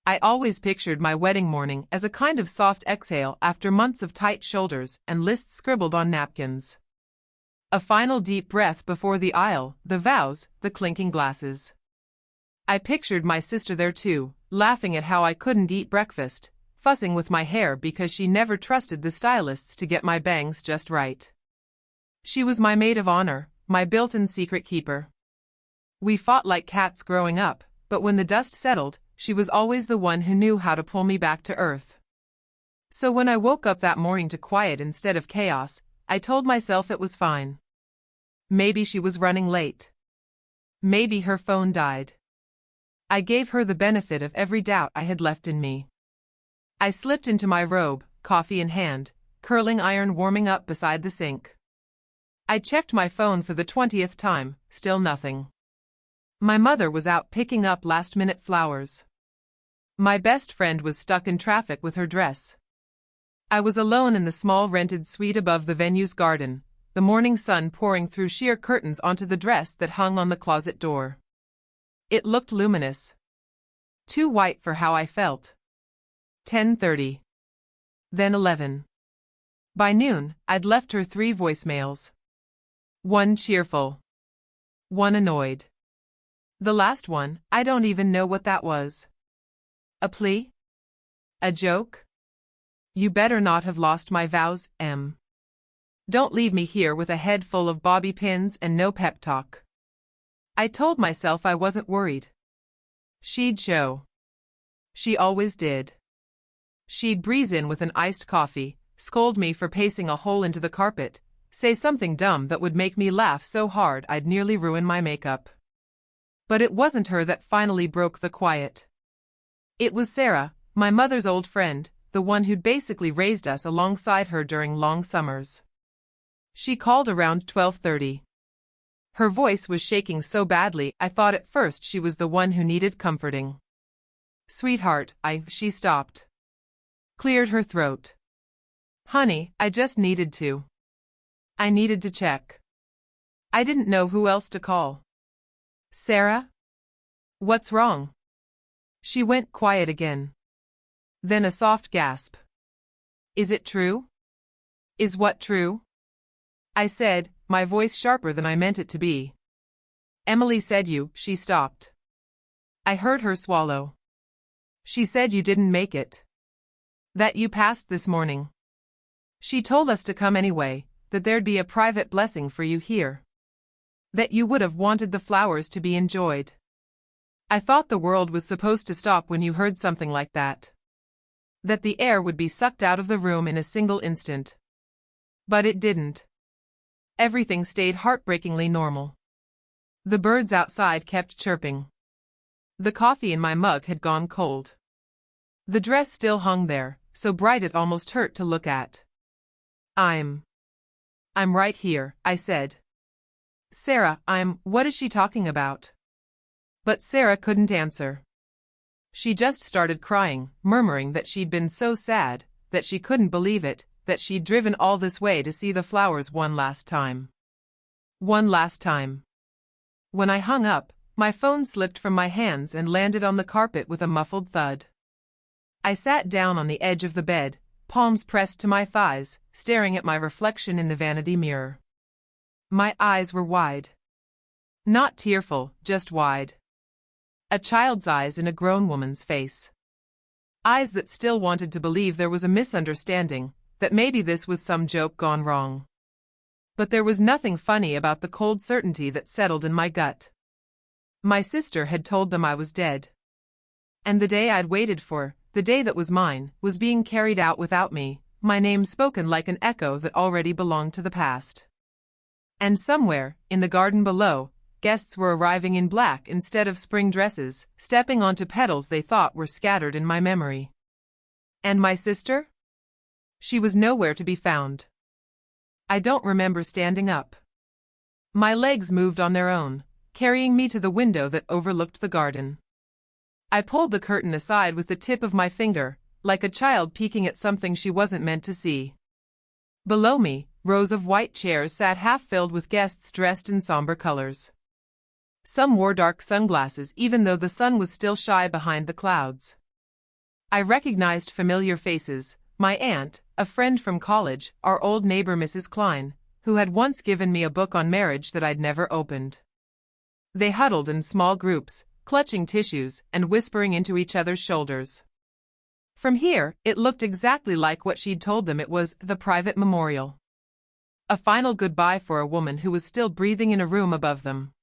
I always pictured my wedding morning as a kind of soft exhale after months of tight shoulders and lists scribbled on napkins. A final deep breath before the aisle, the vows, the clinking glasses. I pictured my sister there too, laughing at how I couldn't eat breakfast, fussing with my hair because she never trusted the stylists to get my bangs just right. She was my maid of honor, my built-in secret keeper. We fought like cats growing up, but when the dust settled, she was always the one who knew how to pull me back to earth. So when I woke up that morning to quiet instead of chaos, I told myself it was fine. Maybe she was running late. Maybe her phone died. I gave her the benefit of every doubt I had left in me. I slipped into my robe, coffee in hand, curling iron warming up beside the sink. I checked my phone for the 20th time, still nothing. My mother was out picking up last-minute flowers. My best friend was stuck in traffic with her dress. I was alone in the small rented suite above the venue's garden, the morning sun pouring through sheer curtains onto the dress that hung on the closet door. It looked luminous. Too white for how I felt. 10:30. Then 11. By noon, I'd left her 3 voicemails. One cheerful. One annoyed. The last one, I don't even know what that was. A plea? A joke? You better not have lost my vows, Em. Don't leave me here with a head full of bobby pins and no pep talk. I told myself I wasn't worried. She'd show. She always did. She'd breeze in with an iced coffee, scold me for pacing a hole into the carpet, say something dumb that would make me laugh so hard I'd nearly ruin my makeup. But it wasn't her that finally broke the quiet. It was Sarah, my mother's old friend, the one who'd basically raised us alongside her during long summers. She called around 12:30. Her voice was shaking so badly I thought at first she was the one who needed comforting. Sweetheart, she stopped. Cleared her throat. Honey, I just needed to. I needed to check. I didn't know who else to call. Sarah? What's wrong? She went quiet again. Then a soft gasp. Is it true? Is what true? I said, my voice sharper than I meant it to be. Emily said she stopped. I heard her swallow. She said you didn't make it. That you passed this morning. She told us to come anyway, that there'd be a private blessing for you here. That you would have wanted the flowers to be enjoyed. I thought the world was supposed to stop when you heard something like that. That the air would be sucked out of the room in a single instant. But it didn't. Everything stayed heartbreakingly normal. The birds outside kept chirping. The coffee in my mug had gone cold. The dress still hung there, so bright it almost hurt to look at. I'm right here, I said. Sarah, what is she talking about? But Sarah couldn't answer. She just started crying, murmuring that she'd been so sad, that she couldn't believe it, that she'd driven all this way to see the flowers one last time. One last time. When I hung up, my phone slipped from my hands and landed on the carpet with a muffled thud. I sat down on the edge of the bed, palms pressed to my thighs, staring at my reflection in the vanity mirror. My eyes were wide. Not tearful, just wide. A child's eyes in a grown woman's face. Eyes that still wanted to believe there was a misunderstanding, that maybe this was some joke gone wrong. But there was nothing funny about the cold certainty that settled in my gut. My sister had told them I was dead. And the day I'd waited for, the day that was mine, was being carried out without me, my name spoken like an echo that already belonged to the past. And somewhere, in the garden below, guests were arriving in black instead of spring dresses, stepping onto petals they thought were scattered in my memory. And my sister? She was nowhere to be found. I don't remember standing up. My legs moved on their own, carrying me to the window that overlooked the garden. I pulled the curtain aside with the tip of my finger, like a child peeking at something she wasn't meant to see. Below me, rows of white chairs sat half-filled with guests dressed in somber colors. Some wore dark sunglasses even though the sun was still shy behind the clouds. I recognized familiar faces, my aunt, a friend from college, our old neighbor Mrs. Klein, who had once given me a book on marriage that I'd never opened. They huddled in small groups, clutching tissues and whispering into each other's shoulders. From here, it looked exactly like what she'd told them it was, the private memorial. A final goodbye for a woman who was still breathing in a room above them.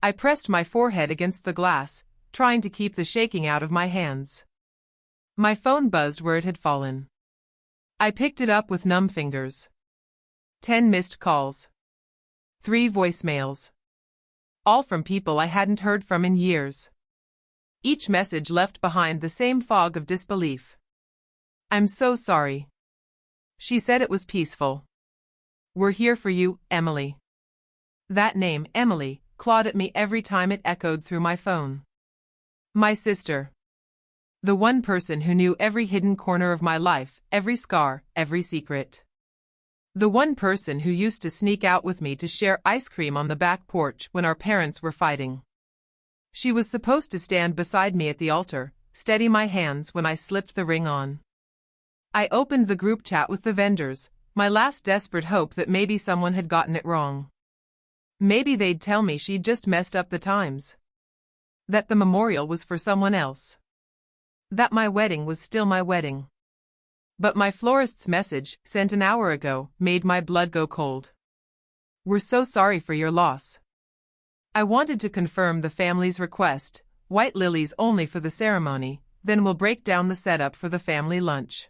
I pressed my forehead against the glass, trying to keep the shaking out of my hands. My phone buzzed where it had fallen. I picked it up with numb fingers. 10 missed calls. 3 voicemails. All from people I hadn't heard from in years. Each message left behind the same fog of disbelief. "I'm so sorry." She said it was peaceful. "We're here for you, Emily." That name, Emily, clawed at me every time it echoed through my phone. My sister. The one person who knew every hidden corner of my life, every scar, every secret. The one person who used to sneak out with me to share ice cream on the back porch when our parents were fighting. She was supposed to stand beside me at the altar, steady my hands when I slipped the ring on. I opened the group chat with the vendors, my last desperate hope that maybe someone had gotten it wrong. Maybe they'd tell me she'd just messed up the times. That the memorial was for someone else. That my wedding was still my wedding. But my florist's message, sent an hour ago, made my blood go cold. "We're so sorry for your loss." I wanted to confirm the family's request, white lilies only for the ceremony, then we'll break down the setup for the family lunch.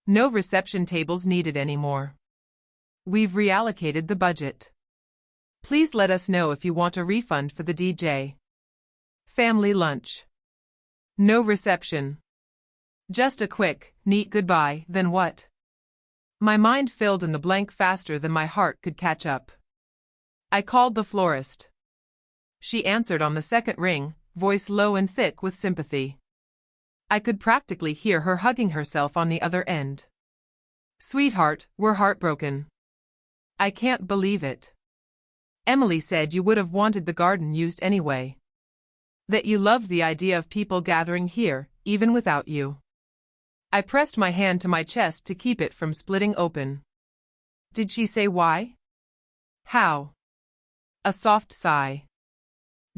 No reception tables needed anymore. We've reallocated the budget. Please let us know if you want a refund for the DJ. Family lunch. No reception. Just a quick, neat goodbye, then what? My mind filled in the blank faster than my heart could catch up. I called the florist. She answered on the second ring, voice low and thick with sympathy. I could practically hear her hugging herself on the other end. "Sweetheart, we're heartbroken. I can't believe it. Emily said you would have wanted the garden used anyway. That you loved the idea of people gathering here, even without you." I pressed my hand to my chest to keep it from splitting open. Did she say why? How? A soft sigh.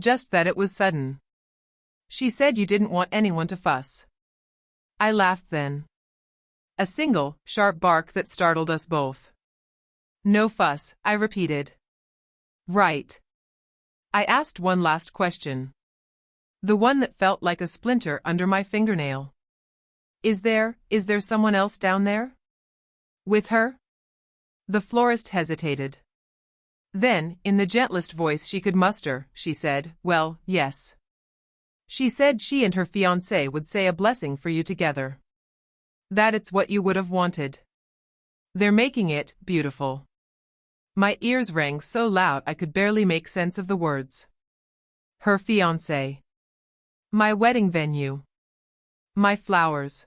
Just that it was sudden. She said you didn't want anyone to fuss. I laughed then. A single, sharp bark that startled us both. "No fuss," I repeated. "Right." I asked one last question. The one that felt like a splinter under my fingernail. Is there someone else down there? With her?" The florist hesitated. Then, in the gentlest voice she could muster, she said, "Well, yes. She said she and her fiancé would say a blessing for you together. That it's what you would have wanted. They're making it beautiful." My ears rang so loud I could barely make sense of the words. Her fiancé. My wedding venue. My flowers.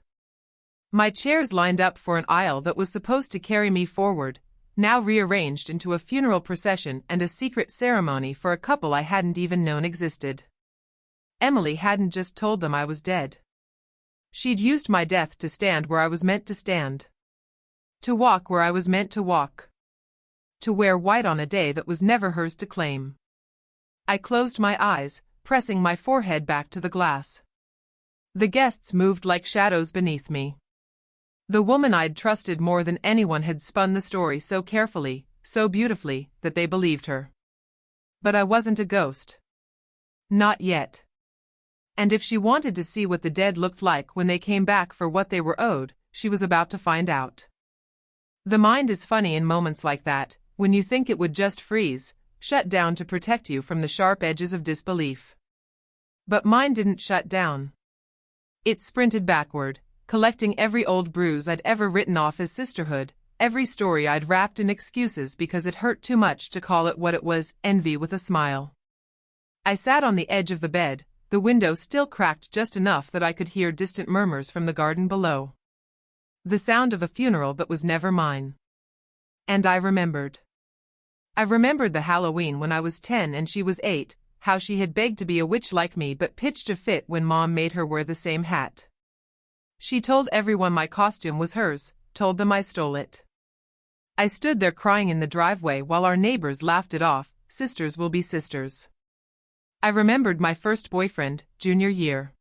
My chairs lined up for an aisle that was supposed to carry me forward, now rearranged into a funeral procession and a secret ceremony for a couple I hadn't even known existed. Emily hadn't just told them I was dead. She'd used my death to stand where I was meant to stand. To walk where I was meant to walk. To wear white on a day that was never hers to claim. I closed my eyes, pressing my forehead back to the glass. The guests moved like shadows beneath me. The woman I'd trusted more than anyone had spun the story so carefully, so beautifully, that they believed her. But I wasn't a ghost. Not yet. And if she wanted to see what the dead looked like when they came back for what they were owed, she was about to find out. The mind is funny in moments like that, when you think it would just freeze, shut down to protect you from the sharp edges of disbelief. But mine didn't shut down. It sprinted backward, collecting every old bruise I'd ever written off as sisterhood, every story I'd wrapped in excuses because it hurt too much to call it what it was, envy with a smile. I sat on the edge of the bed, the window still cracked just enough that I could hear distant murmurs from the garden below. The sound of a funeral that was never mine. And I remembered. I remembered the Halloween when I was 10 and she was 8, how she had begged to be a witch like me but pitched a fit when Mom made her wear the same hat. She told everyone my costume was hers, told them I stole it. I stood there crying in the driveway while our neighbors laughed it off. Sisters will be sisters. I remembered my first boyfriend, junior year.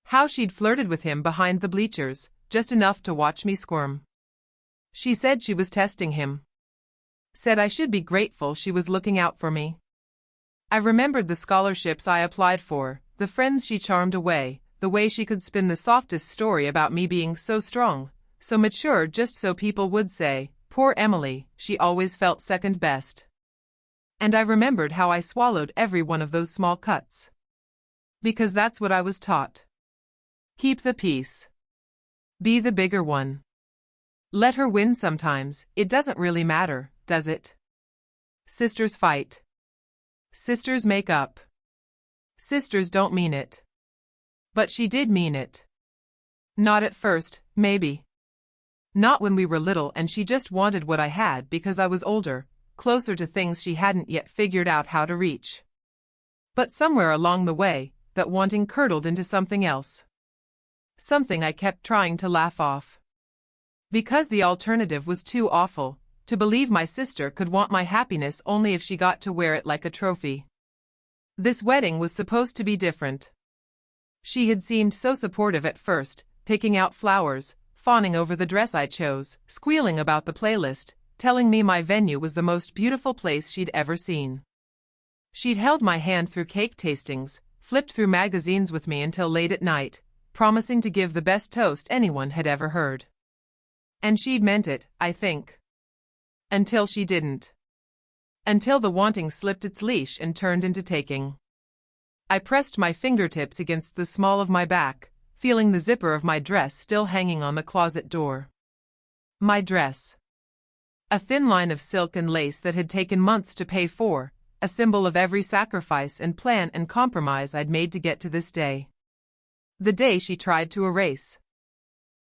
How she'd flirted with him behind the bleachers, just enough to watch me squirm. She said she was testing him. Said I should be grateful she was looking out for me. I remembered the scholarships I applied for, the friends she charmed away, the way she could spin the softest story about me being so strong, so mature just so people would say, poor Emily, she always felt second best. And I remembered how I swallowed every one of those small cuts. Because that's what I was taught. Keep the peace. Be the bigger one. Let her win sometimes, it doesn't really matter, does it? Sisters fight. Sisters make up. Sisters don't mean it. But she did mean it. Not at first, maybe. Not when we were little and she just wanted what I had because I was older, closer to things she hadn't yet figured out how to reach. But somewhere along the way, that wanting curdled into something else. Something I kept trying to laugh off. Because the alternative was too awful, to believe my sister could want my happiness only if she got to wear it like a trophy. This wedding was supposed to be different. She had seemed so supportive at first, picking out flowers, fawning over the dress I chose, squealing about the playlist, telling me my venue was the most beautiful place she'd ever seen. She'd held my hand through cake tastings, flipped through magazines with me until late at night, promising to give the best toast anyone had ever heard. And she'd meant it, I think. Until she didn't. Until the wanting slipped its leash and turned into taking. I pressed my fingertips against the small of my back, feeling the zipper of my dress still hanging on the closet door. My dress. A thin line of silk and lace that had taken months to pay for, a symbol of every sacrifice and plan and compromise I'd made to get to this day. The day she tried to erase.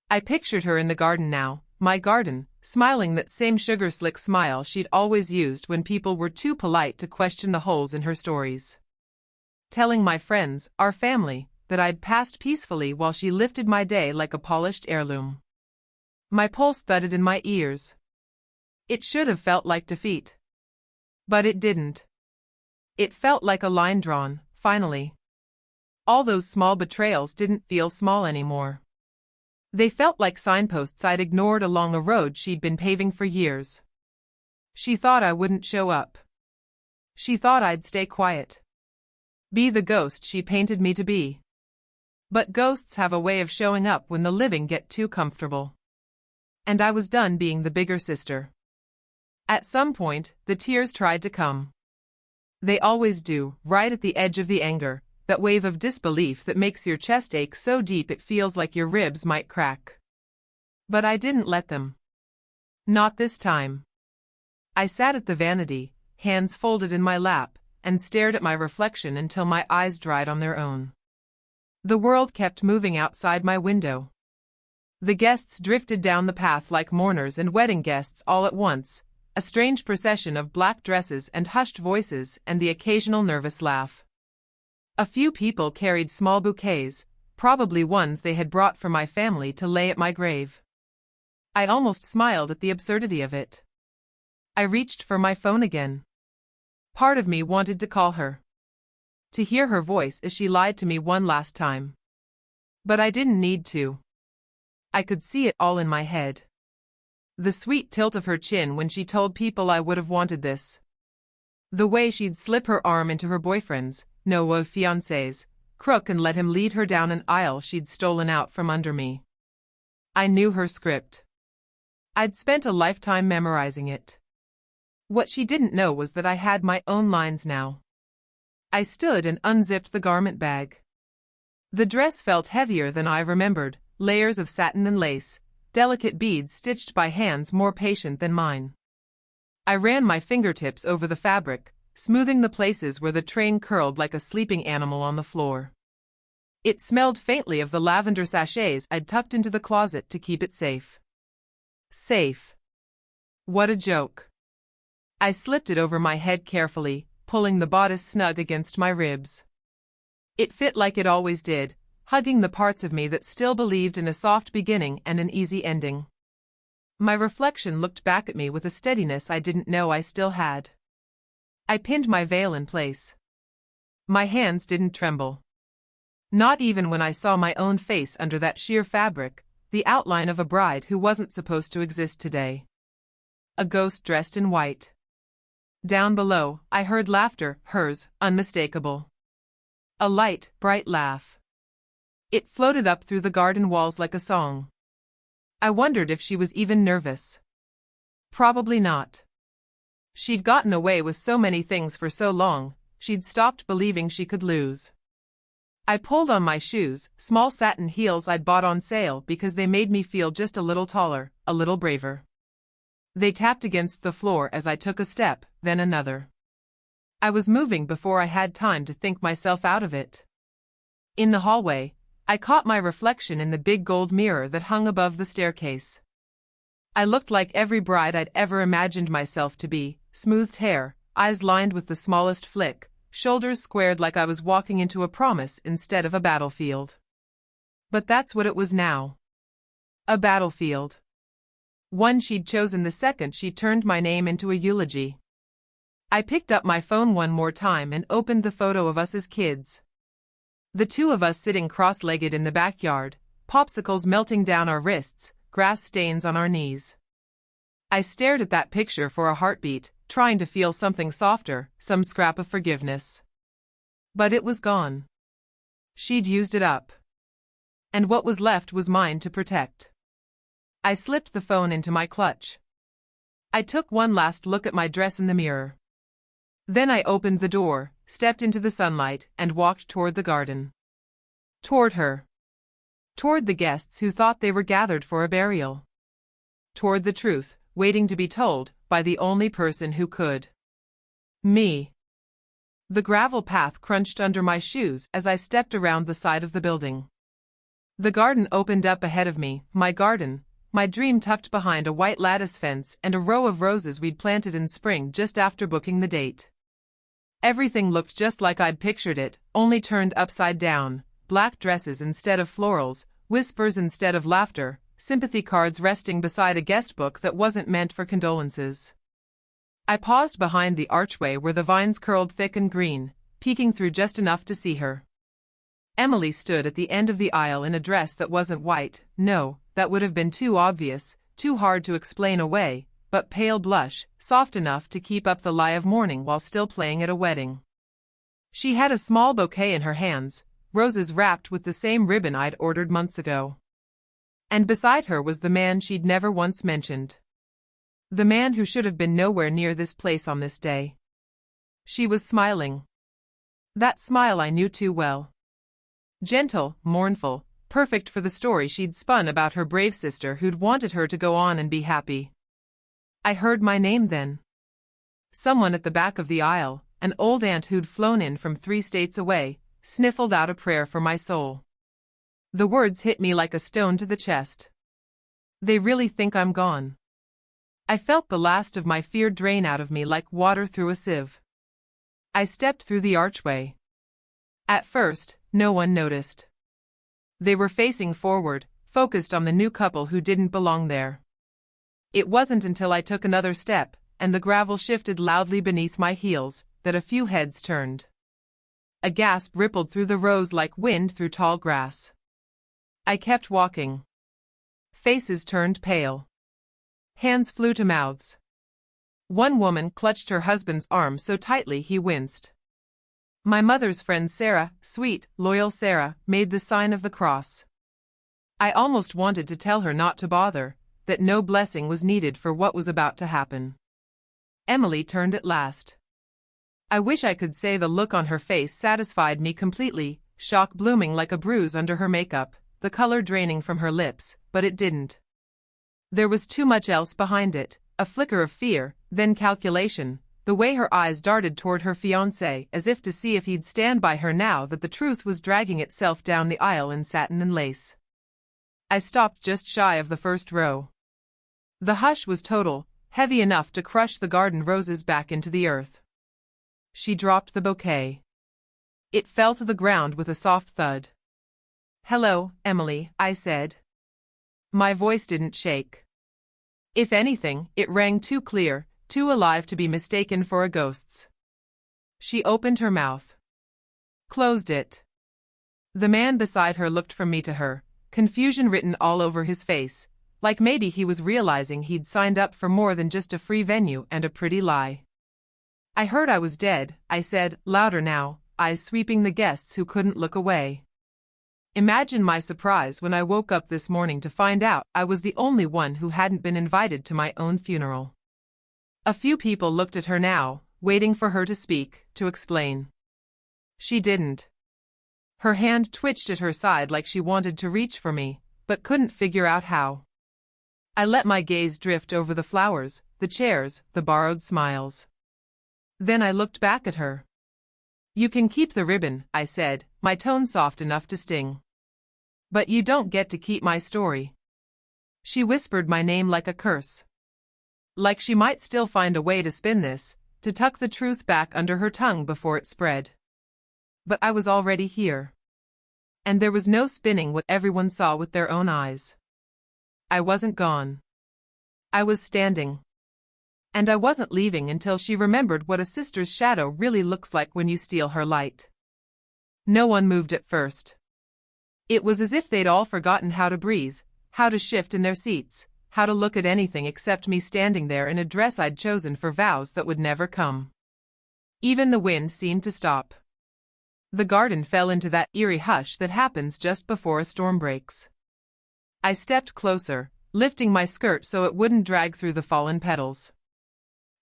I pictured her in the garden now, my garden, smiling that same sugar-slick smile she'd always used when people were too polite to question the holes in her stories. Telling my friends, our family, that I'd passed peacefully while she lifted my day like a polished heirloom. My pulse thudded in my ears. It should have felt like defeat. But it didn't. It felt like a line drawn, finally. All those small betrayals didn't feel small anymore. They felt like signposts I'd ignored along a road she'd been paving for years. She thought I wouldn't show up. She thought I'd stay quiet. Be the ghost she painted me to be. But ghosts have a way of showing up when the living get too comfortable. And I was done being the bigger sister. At some point, the tears tried to come. They always do, right at the edge of the anger, that wave of disbelief that makes your chest ache so deep it feels like your ribs might crack. But I didn't let them. Not this time. I sat at the vanity, hands folded in my lap, and stared at my reflection until my eyes dried on their own. The world kept moving outside my window. The guests drifted down the path like mourners and wedding guests all at once, a strange procession of black dresses and hushed voices and the occasional nervous laugh. A few people carried small bouquets, probably ones they had brought for my family to lay at my grave. I almost smiled at the absurdity of it. I reached for my phone again. Part of me wanted to call her. To hear her voice as she lied to me one last time. But I didn't need to. I could see it all in my head. The sweet tilt of her chin when she told people I would have wanted this. The way she'd slip her arm into her boyfriend's, no fiancé's, crook and let him lead her down an aisle she'd stolen out from under me. I knew her script. I'd spent a lifetime memorizing it. What she didn't know was that I had my own lines now. I stood and unzipped the garment bag. The dress felt heavier than I remembered, layers of satin and lace, delicate beads stitched by hands more patient than mine. I ran my fingertips over the fabric, smoothing the places where the train curled like a sleeping animal on the floor. It smelled faintly of the lavender sachets I'd tucked into the closet to keep it safe. Safe. What a joke. I slipped it over my head carefully, pulling the bodice snug against my ribs. It fit like it always did, hugging the parts of me that still believed in a soft beginning and an easy ending. My reflection looked back at me with a steadiness I didn't know I still had. I pinned my veil in place. My hands didn't tremble. Not even when I saw my own face under that sheer fabric, the outline of a bride who wasn't supposed to exist today. A ghost dressed in white. Down below, I heard laughter, hers, unmistakable. A light, bright laugh. It floated up through the garden walls like a song. I wondered if she was even nervous. Probably not. She'd gotten away with so many things for so long, she'd stopped believing she could lose. I pulled on my shoes, small satin heels I'd bought on sale because they made me feel just a little taller, a little braver. They tapped against the floor as I took a step, then another. I was moving before I had time to think myself out of it. In the hallway, I caught my reflection in the big gold mirror that hung above the staircase. I looked like every bride I'd ever imagined myself to be, smoothed hair, eyes lined with the smallest flick, shoulders squared like I was walking into a promise instead of a battlefield. But that's what it was now. A battlefield. One she'd chosen the second she turned my name into a eulogy. I picked up my phone one more time and opened the photo of us as kids. The two of us sitting cross-legged in the backyard, popsicles melting down our wrists, grass stains on our knees. I stared at that picture for a heartbeat, trying to feel something softer, some scrap of forgiveness. But it was gone. She'd used it up. And what was left was mine to protect. I slipped the phone into my clutch. I took one last look at my dress in the mirror. Then I opened the door, stepped into the sunlight, and walked toward the garden. Toward her. Toward the guests who thought they were gathered for a burial. Toward the truth, waiting to be told, by the only person who could. Me. The gravel path crunched under my shoes as I stepped around the side of the building. The garden opened up ahead of me, my garden, my dream tucked behind a white lattice fence and a row of roses we'd planted in spring just after booking the date. Everything looked just like I'd pictured it, only turned upside down, black dresses instead of florals, whispers instead of laughter, sympathy cards resting beside a guest book that wasn't meant for condolences. I paused behind the archway where the vines curled thick and green, peeking through just enough to see her. Emily stood at the end of the aisle in a dress that wasn't white, no, that would have been too obvious, too hard to explain away, but pale blush, soft enough to keep up the lie of mourning while still playing at a wedding. She had a small bouquet in her hands, roses wrapped with the same ribbon I'd ordered months ago. And beside her was the man she'd never once mentioned. The man who should have been nowhere near this place on this day. She was smiling. That smile I knew too well. Gentle, mournful, perfect for the story she'd spun about her brave sister who'd wanted her to go on and be happy. I heard my name then. Someone at the back of the aisle, an old aunt who'd flown in from 3 states away, sniffled out a prayer for my soul. The words hit me like a stone to the chest. They really think I'm gone. I felt the last of my fear drain out of me like water through a sieve. I stepped through the archway. At first, no one noticed. They were facing forward, focused on the new couple who didn't belong there. It wasn't until I took another step, and the gravel shifted loudly beneath my heels, that a few heads turned. A gasp rippled through the rows like wind through tall grass. I kept walking. Faces turned pale. Hands flew to mouths. One woman clutched her husband's arm so tightly he winced. My mother's friend Sarah, sweet, loyal Sarah, made the sign of the cross. I almost wanted to tell her not to bother, that no blessing was needed for what was about to happen. Emily turned at last. I wish I could say the look on her face satisfied me completely, shock blooming like a bruise under her makeup, the color draining from her lips, but it didn't. There was too much else behind it, a flicker of fear, then calculation, the way her eyes darted toward her fiancé as if to see if he'd stand by her now that the truth was dragging itself down the aisle in satin and lace. I stopped just shy of the first row. The hush was total, heavy enough to crush the garden roses back into the earth. She dropped the bouquet. It fell to the ground with a soft thud. "Hello, Emily," I said. My voice didn't shake. If anything, it rang too clear, too alive to be mistaken for a ghost's. She opened her mouth. Closed it. The man beside her looked from me to her, confusion written all over his face, like maybe he was realizing he'd signed up for more than just a free venue and a pretty lie. "I heard I was dead," I said, louder now, eyes sweeping the guests who couldn't look away. Imagine my surprise when I woke up this morning to find out I was the only one who hadn't been invited to my own funeral. A few people looked at her now, waiting for her to speak, to explain. She didn't. Her hand twitched at her side like she wanted to reach for me, but couldn't figure out how. I let my gaze drift over the flowers, the chairs, the borrowed smiles. Then I looked back at her. "You can keep the ribbon," I said, my tone soft enough to sting. "But you don't get to keep my story." She whispered my name like a curse. Like she might still find a way to spin this, to tuck the truth back under her tongue before it spread. But I was already here. And there was no spinning what everyone saw with their own eyes. I wasn't gone. I was standing. And I wasn't leaving until she remembered what a sister's shadow really looks like when you steal her light. No one moved at first. It was as if they'd all forgotten how to breathe, how to shift in their seats, how to look at anything except me standing there in a dress I'd chosen for vows that would never come. Even the wind seemed to stop. The garden fell into that eerie hush that happens just before a storm breaks. I stepped closer, lifting my skirt so it wouldn't drag through the fallen petals.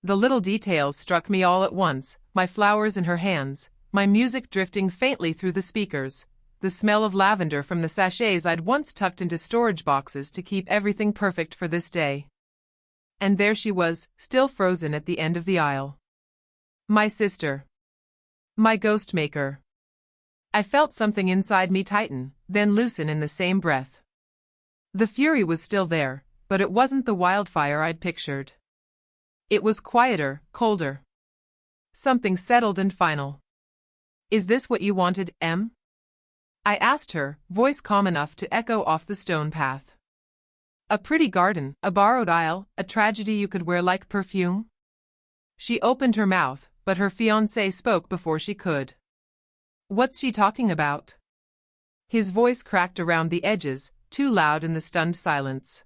The little details struck me all at once, my flowers in her hands, my music drifting faintly through the speakers, the smell of lavender from the sachets I'd once tucked into storage boxes to keep everything perfect for this day. And there she was, still frozen at the end of the aisle. My sister. My ghost maker. I felt something inside me tighten, then loosen in the same breath. The fury was still there, but it wasn't the wildfire I'd pictured. It was quieter, colder. Something settled and final. "Is this what you wanted, Em?" I asked her, voice calm enough to echo off the stone path. "A pretty garden, a borrowed aisle, a tragedy you could wear like perfume?" She opened her mouth, but her fiancé spoke before she could. "What's she talking about?" His voice cracked around the edges, too loud in the stunned silence.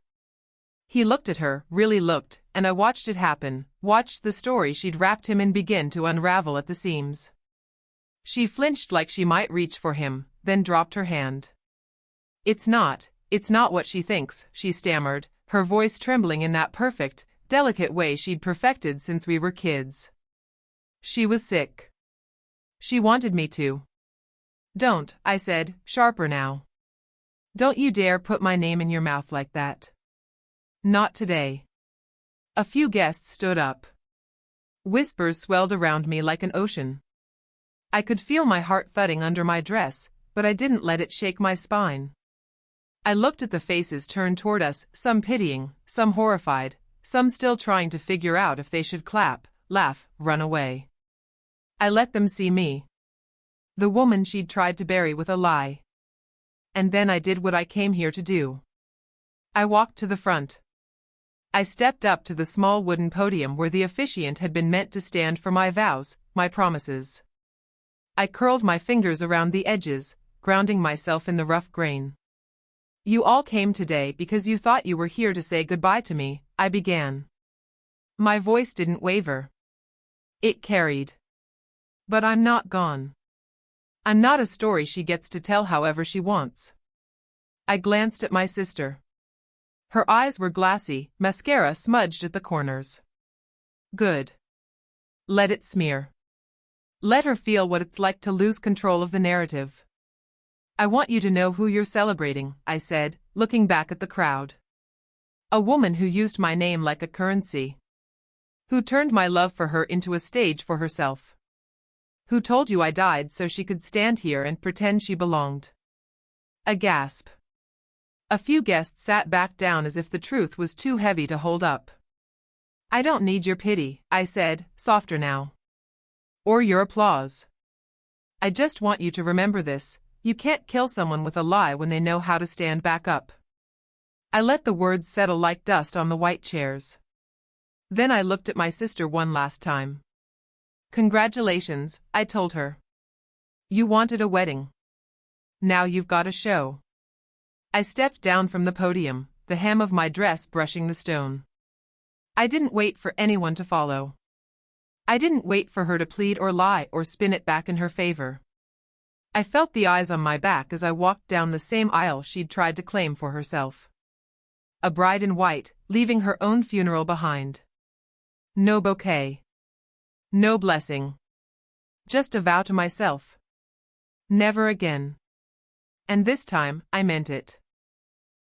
He looked at her, really looked, and I watched it happen, watched the story she'd wrapped him in begin to unravel at the seams. She flinched like she might reach for him, then dropped her hand. It's not what she thinks," she stammered, her voice trembling in that perfect, delicate way she'd perfected since we were kids. "She was sick. She wanted me to." "Don't," I said, sharper now. "Don't you dare put my name in your mouth like that. Not today." A few guests stood up. Whispers swelled around me like an ocean. I could feel my heart thudding under my dress, but I didn't let it shake my spine. I looked at the faces turned toward us, some pitying, some horrified, some still trying to figure out if they should clap, laugh, run away. I let them see me. The woman she'd tried to bury with a lie. And then I did what I came here to do. I walked to the front. I stepped up to the small wooden podium where the officiant had been meant to stand for my vows, my promises. I curled my fingers around the edges, grounding myself in the rough grain. "You all came today because you thought you were here to say goodbye to me," I began. My voice didn't waver. It carried. But I'm not gone. I'm not a story she gets to tell however she wants. I glanced at my sister. Her eyes were glassy, mascara smudged at the corners. Good. Let it smear. Let her feel what it's like to lose control of the narrative. "I want you to know who you're celebrating," I said, looking back at the crowd. "A woman who used my name like a currency. Who turned my love for her into a stage for herself. Who told you I died so she could stand here and pretend she belonged." A gasp. A few guests sat back down as if the truth was too heavy to hold up. "I don't need your pity," I said, softer now. "Or your applause. I just want you to remember this. You can't kill someone with a lie when they know how to stand back up. I let the words settle like dust on the white chairs. Then I looked at my sister one last time. Congratulations, I told her. You wanted a wedding. Now you've got a show. I stepped down from the podium, the hem of my dress brushing the stone. I didn't wait for anyone to follow. I didn't wait for her to plead or lie or spin it back in her favor. I felt the eyes on my back as I walked down the same aisle she'd tried to claim for herself. A bride in white, leaving her own funeral behind. No bouquet. No blessing. Just a vow to myself. Never again. And this time, I meant it.